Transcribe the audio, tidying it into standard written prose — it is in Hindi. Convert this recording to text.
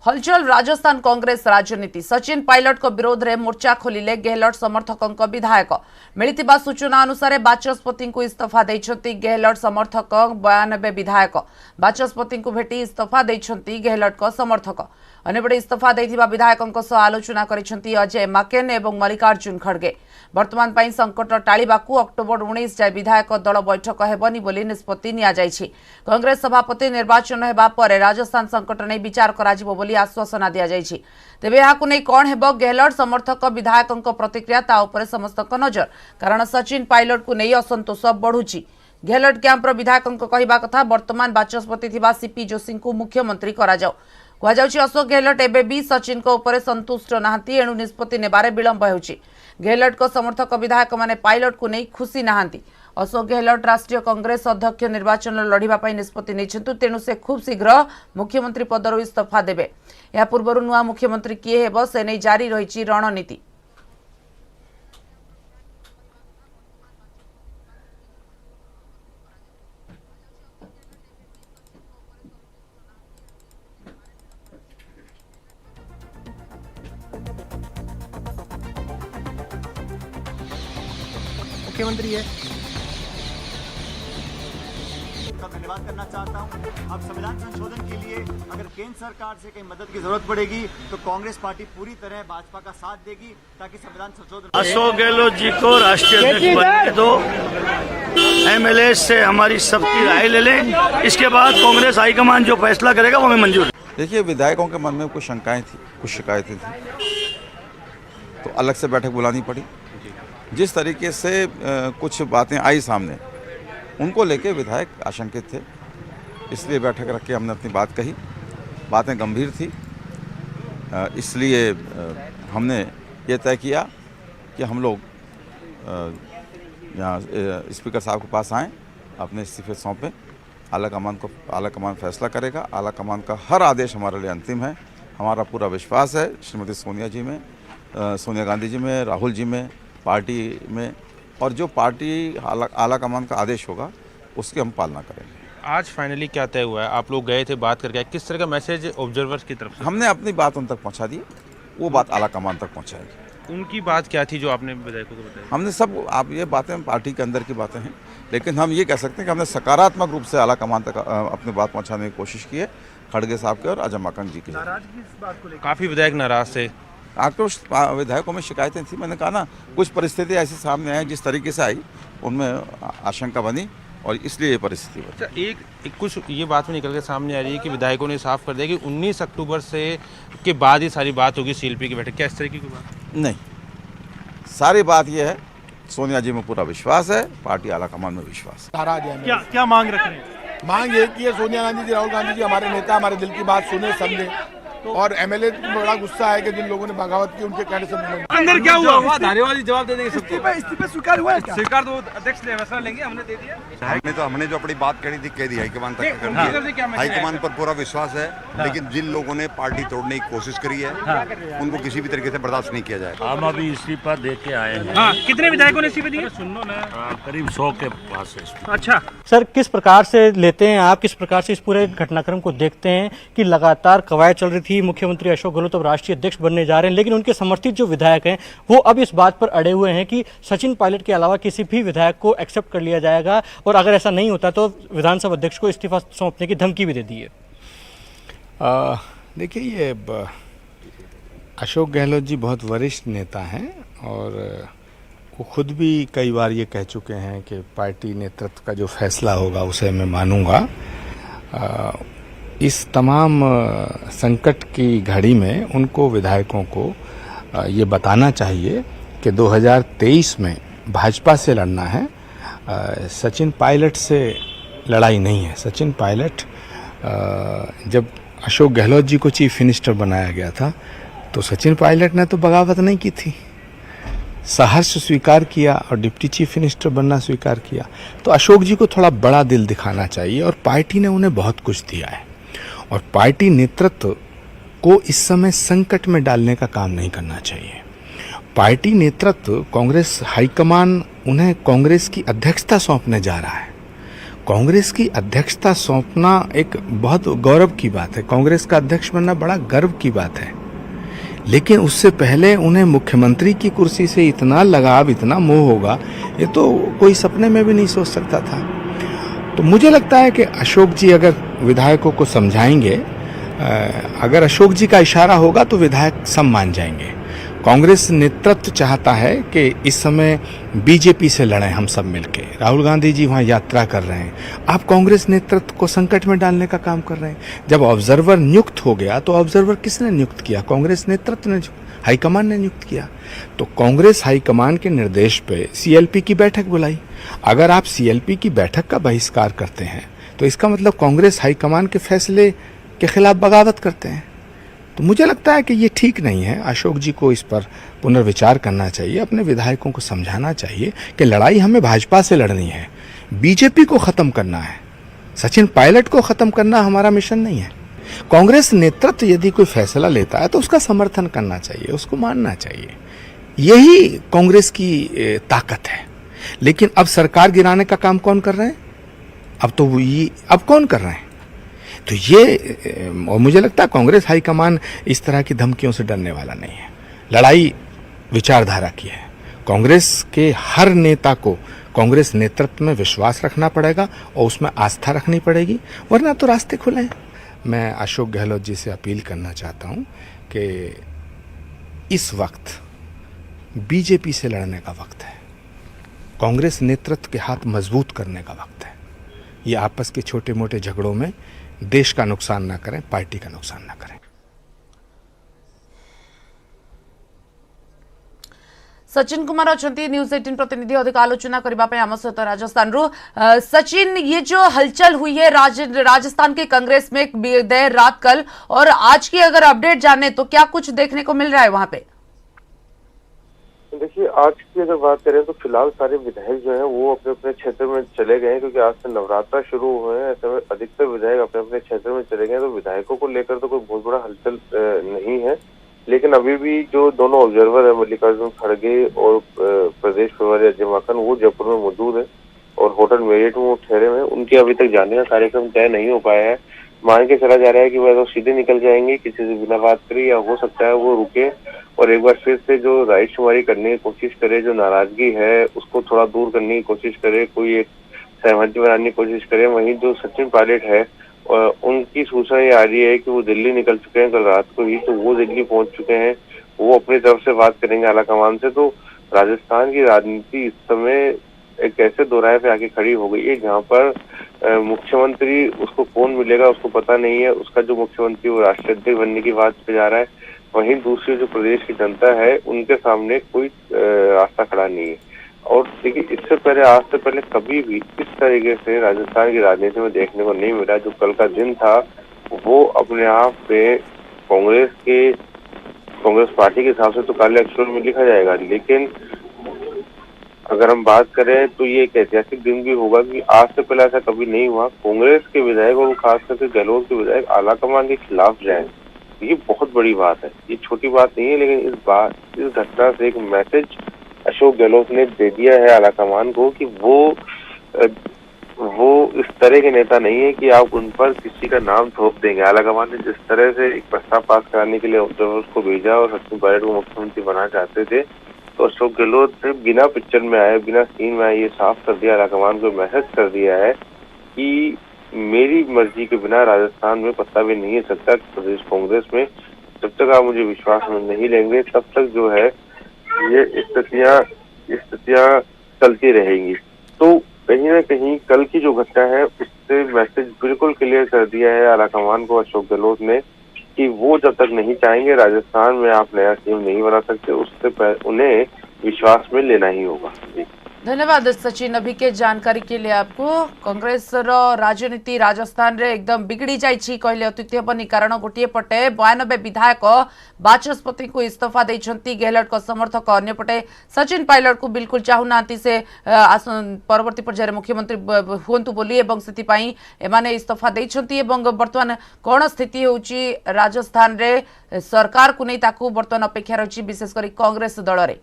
हलचल राजस्थान कांग्रेस राजनीति सचिन पायलट को विरोध रे मोर्चा खोलिले गहलोत समर्थकों विधायक मिलिथिबा सूचना अनुसार बाचस्पति को इस्तीफा देइछंती गहलोत समर्थक 92 विधायक बाचस्पति को भेटी इस्तीफा देइछंती गहलोत को समर्थक अनेबड़े इस्तीफा देइथिबा विधायकों सह आलोचना करिछंती अजय माकेन एवं मल्लिकार्जुन खड़गे वर्तमान पाई संकट टाळिबाकू अक्टोबर 19 जाय विधायक दल बैठक हेबनी बोली निष्पत्ति निया जायछि। कांग्रेस सभापति निर्वाचन हेबा परे राजस्थान संकट नै विचार कराजिबो बोली आश्वासन दिया जायछि। तेबे याकू नै कोन हेबो गहलोत समर्थक विधायकों प्रतिक्रिया ता उपरे समस्तक नजर कारण सचिन पायलट को नै असंतोष बढ़ुछि। गहलोत कैंपर विधायकों कहवा कथा वर्तमान बाचस्पति थिबा सीपी जोशी को मुख्यमंत्री करा जाओ कहुछि। अशोक गहलोत एबे भी सचिन को उपरे संतुष्ट नाहंती एणु निष्पत्ति नेबारे विलंब हेउछि। गहलोत को समर्थक विधायक माने पायलट को नहीं खुशी नाहंती। अशोक गहलोत राष्ट्रीय कांग्रेस अध्यक्ष निर्वाचन लड़िबा पई निष्पत्ति नेछंतु तेणु से खूब शीघ्र मुख्यमंत्री पदरु इस्तीफा देबे। या पूर्वरु नुआ मुख्यमंत्री किए हेबो से नै जारी रहिछि रणनीति। मुख्यमंत्री है का धन्यवाद करना चाहता हूं। अब संविधान संशोधन के लिए अगर केंद्र सरकार से कहीं मदद की जरूरत पड़ेगी तो कांग्रेस पार्टी पूरी तरह भाजपा का साथ देगी ताकि संविधान संशोधन। अशोक गहलोत जी को राष्ट्रीय अध्यक्ष बनने दो, एमएलए से हमारी सबकी राय ले लें, इसके बाद कांग्रेस हाईकमान जो फैसला करेगा वो हमें मंजूर है। देखिए, विधायकों के मन में कुछ शंकाएं थी, कुछ शिकायतें थी, तो अलग से बैठक बुलानी पड़ी। जिस तरीके से कुछ बातें आई सामने, उनको लेके विधायक आशंकित थे, इसलिए बैठक रख के हमने अपनी बात कही। बातें गंभीर थी, इसलिए हमने ये तय किया कि हम लोग यहाँ स्पीकर साहब के पास आएँ, अपने इस्तीफे सौंपें। आला कमान फैसला करेगा। आला कमान का हर आदेश हमारे लिए अंतिम है। हमारा पूरा विश्वास है श्रीमती सोनिया गांधी जी में, राहुल जी में, पार्टी में, और जो पार्टी आला कमान का आदेश होगा उसकी हम पालना करेंगे। आज फाइनली क्या तय हुआ है? आप लोग गए थे, बात करके, किस तरह का मैसेज ऑब्जर्वर्स की तरफ से? हमने अपनी बात उन तक पहुंचा दी, वो बात आला कमान तक पहुंचाएगी। उनकी बात क्या थी जो आपने विधायकों को बताया? हमने सब, आप ये बातें पार्टी के अंदर की बातें हैं, लेकिन हम ये कह सकते हैं कि हमने सकारात्मक रूप से आला कमान तक अपनी बात पहुँचाने की कोशिश की है, खड़गे साहब के और अजय माकन जी की। काफ़ी विधायक नाराज थे, आक्रोश विधायकों में शिकायतें थी। मैंने कहा ना, कुछ परिस्थिति ऐसी सामने आई जिस तरीके से आई, उनमें आशंका बनी और इसलिए ये परिस्थिति बनी। अच्छा, एक कुछ ये बात में निकल के सामने आ रही है कि विधायकों ने साफ कर दिया कि 19 अक्टूबर से के बाद ही सारी बात होगी सीएलपी की बैठक। क्या इस तरीके की बात? नहीं, सारी बात ये है, सोनिया जी में पूरा विश्वास है, पार्टी आला कमान में विश्वास है। क्या मांग रख रहे हैं? मांग ये की है, सोनिया गांधी जी, राहुल गांधी जी हमारे नेता, हमारे दिल की बात सुने, समझे। और एमएलए को बड़ा गुस्सा है कि जिन लोगों ने बगावत की उनके कहने से अंदर क्या हुआ? धारीवाली जवाब दे देंगे सबको। इस्तीफे स्वीकार हुआ है क्या? स्वीकार तो अध्यक्ष ने फैसला लेंगे, हमने दे दिया। हमने जो अपनी बात कही थी कह दी, हाईकमान तक कर दिया। हाईकमान पर पूरा विश्वास है, लेकिन जिन लोगों ने पार्टी तोड़ने की कोशिश करी है उनको किसी भी तरीके से बर्दाश्त नहीं किया जाएगा। हम अभी इस्तीफा दे के आए हैं। हाँ, कितने विधायकों ने इस्तीफे दिए? सुनो ना, करीब 100 के पास है। अच्छा सर, किस प्रकार से लेते हैं आप, किस प्रकार से इस पूरे घटनाक्रम को देखते हैं कि लगातार कवायद चल रही थी, मुख्यमंत्री अशोक गहलोत अब राष्ट्रीय अध्यक्ष बनने जा रहे हैं, लेकिन उनके समर्थित जो विधायक हैं वो अब इस बात पर अड़े हुए हैं कि सचिन पायलट के अलावा किसी भी विधायक को एक्सेप्ट कर लिया जाएगा, और अगर ऐसा नहीं होता तो विधानसभा अध्यक्ष को इस्तीफा सौंपने की धमकी भी दे दी है। देखिए, ये अशोक गहलोत जी बहुत वरिष्ठ नेता हैं और वो खुद भी कई बार ये कह चुके हैं कि पार्टी नेतृत्व का जो फैसला होगा उसे मैं मानूंगा। इस तमाम संकट की घड़ी में उनको, विधायकों को ये बताना चाहिए कि 2023 में भाजपा से लड़ना है, सचिन पायलट से लड़ाई नहीं है। सचिन पायलट, जब अशोक गहलोत जी को चीफ मिनिस्टर बनाया गया था तो सचिन पायलट ने तो बगावत नहीं की थी, सहर्ष स्वीकार किया और डिप्टी चीफ मिनिस्टर बनना स्वीकार किया। तो अशोक जी को थोड़ा बड़ा दिल दिखाना चाहिए, और पार्टी ने उन्हें बहुत कुछ दिया है, और पार्टी नेतृत्व को इस समय संकट में डालने का काम नहीं करना चाहिए। पार्टी नेतृत्व, कांग्रेस हाईकमान उन्हें कांग्रेस की अध्यक्षता सौंपने जा रहा है। कांग्रेस की अध्यक्षता सौंपना एक बहुत गौरव की बात है, कांग्रेस का अध्यक्ष बनना बड़ा गर्व की बात है। लेकिन उससे पहले उन्हें मुख्यमंत्री की कुर्सी से इतना लगाव, इतना मोह होगा, ये तो कोई सपने में भी नहीं सोच सकता था। तो मुझे लगता है कि अशोक जी अगर विधायकों को समझाएंगे, अगर अशोक जी का इशारा होगा तो विधायक सब मान जाएंगे। कांग्रेस नेतृत्व चाहता है कि इस समय बीजेपी से लड़ें हम सब मिलके। राहुल गांधी जी वहाँ यात्रा कर रहे हैं, आप कांग्रेस नेतृत्व को संकट में डालने का काम कर रहे हैं। जब ऑब्जर्वर नियुक्त हो गया तो ऑब्जर्वर किसने नियुक्त किया? कांग्रेस नेतृत्व ने, हाईकमान ने नियुक्त किया। तो कांग्रेस हाईकमान के निर्देश पे सीएलपी की बैठक बुलाई। अगर आप सीएलपी की बैठक का बहिष्कार करते हैं तो इसका मतलब कांग्रेस हाईकमान के फैसले के खिलाफ बगावत करते हैं। तो मुझे लगता है कि ये ठीक नहीं है। अशोक जी को इस पर पुनर्विचार करना चाहिए, अपने विधायकों को समझाना चाहिए कि लड़ाई हमें भाजपा से लड़नी है, बीजेपी को खत्म करना है, सचिन पायलट को खत्म करना हमारा मिशन नहीं है। कांग्रेस नेतृत्व यदि कोई फैसला लेता है तो उसका समर्थन करना चाहिए, उसको मानना चाहिए। यही कांग्रेस की ताकत है। लेकिन अब सरकार गिराने का काम कौन कर रहे हैं? अब कौन कर रहे हैं? तो ये, और मुझे लगता है कांग्रेस हाईकमान इस तरह की धमकियों से डरने वाला नहीं है। लड़ाई विचारधारा की है। कांग्रेस के हर नेता को कांग्रेस नेतृत्व में विश्वास रखना पड़ेगा और उसमें आस्था रखनी पड़ेगी, वरना तो रास्ते खुले हैं। मैं अशोक गहलोत जी से अपील करना चाहता हूं कि इस वक्त बीजेपी से लड़ने का वक्त है, कांग्रेस नेतृत्व के हाथ मजबूत करने का वक्त है। ये आपस के छोटे मोटे झगड़ों में देश का नुकसान ना करें, पार्टी का नुकसान ना करें। सचिन कुमार अच्छा न्यूज 18 प्रतिनिधि अधिक आलोचना करने आम सहित राजस्थान रू। सचिन, ये जो हलचल हुई है राजस्थान के कांग्रेस में देर रात कल और आज की अगर अपडेट जाने तो क्या कुछ देखने को मिल रहा है वहां पे? देखिए, आज की अगर बात करें तो फिलहाल सारे विधायक जो हैं वो अपने अपने क्षेत्र में चले गए हैं, क्योंकि आज से नवरात्र शुरू हुए हैं। ऐसे में अधिकतर विधायक अपने अपने क्षेत्र में चले गए हैं, तो विधायकों को लेकर तो कोई बहुत बड़ा हलचल नहीं है। लेकिन अभी भी जो दोनों ऑब्जर्वर है, मल्लिकार्जुन खड़गे और प्रदेश प्रभारी अजय माकन, वो जयपुर में मौजूद है और होटल मेरिट में वो ठहरे हुए हैं। उनके अभी तक जाने का कार्यक्रम तय नहीं हो पाया है। मान के चला जा रहा है कि वह तो सीधे निकल जाएंगे किसी से बिना बात करे, या हो सकता है वो रुके और एक बार फिर से जो रायशुमारी करने की कोशिश करे, जो नाराजगी है उसको थोड़ा दूर करने की कोशिश करे, कोई एक सहमति बनाने की कोशिश करे। वहीं जो सचिन पायलट है, उनकी सूचना ये आ रही है कि वो दिल्ली निकल चुके हैं कल रात को ही, तो वो दिल्ली पहुंच चुके हैं। वो अपनी तरफ से बात करेंगे आलाकमान से। तो राजस्थान की राजनीति इस समय एक ऐसे दोराहे पे आके खड़ी हो गई है जहाँ पर मुख्यमंत्री, उसको कौन मिलेगा उसको पता नहीं है। उसका जो मुख्यमंत्री वो राष्ट्रीय अध्यक्ष बनने की बात पे जा रहा है। वहीं दूसरी जो प्रदेश की जनता है उनके सामने कोई रास्ता खड़ा नहीं है। और देखिए, इससे पहले, आज से पहले कभी भी इस तरीके से राजस्थान की राजनीति में देखने को नहीं मिला। जो कल का दिन था वो अपने आप पे कांग्रेस पार्टी के हिसाब से तो काले अक्षरों में लिखा जाएगा, लेकिन अगर हम बात करें तो ये एक ऐतिहासिक दिन भी होगा कि आज से पहले ऐसा कभी नहीं हुआ। कांग्रेस के विधायक और खास करके गहलोत के विधायक आलाकमान के खिलाफ जाए, ये बहुत बड़ी बात है। ये छोटी बात नहीं है, लेकिन इस घटना से एक मैसेज अशोक गहलोत ने दे दिया है आलाकमान को कि वो इस तरह के नेता नहीं है कि आप उन पर किसी का नाम थोप देंगे। आलाकमान ने जिस तरह से एक प्रस्ताव पास कराने के लिए ऑब्जर्वर्स को भेजा और सचिन पायलट को मुख्यमंत्री बनाना चाहते थे, तो अशोक गहलोत ने बिना पिक्चर में आए, बिना सीन में आए, ये साफ कर दिया, आलाकमान को मैसेज कर दिया है कि मेरी मर्जी के बिना राजस्थान में पत्ता भी नहीं है सकता प्रदेश कांग्रेस में। जब तक आप मुझे विश्वास में नहीं लेंगे तब तक जो है ये स्थितियां चलती रहेंगी। तो कहीं ना कहीं कल की जो घटना है उससे मैसेज बिल्कुल क्लियर कर दिया है आलाकमान को अशोक गहलोत ने कि वो जब तक नहीं चाहेंगे राजस्थान में आप नया सीएम नहीं बना सकते, उससे उन्हें विश्वास में लेना ही होगा। धन्यवाद सचिन, अभी के जानकारी के लिए आपको। कांग्रेस राजनीति राजस्थान रे एकदम बिगड़ी जाइछि कहले अत्युक्ति हेबनी, कारण गोटे पटे 92 विधायक बाचस्पति को इस्तीफा देइछंती गहलोत को समर्थक, अन्य पटे सचिन पायलट को बिल्कुल चाहुनांती से परवर्ती पर्यायर मुख्यमंत्री हुंतु बोली एवं सेति पई एमाने इस्तीफा देइछंती। एवं वर्तमान कोन स्थिति होउछि राजस्थान रे सरकार को नै ताकू वर्तमान अपेक्षा रहिछि, विशेष करी कांग्रेस दल रे।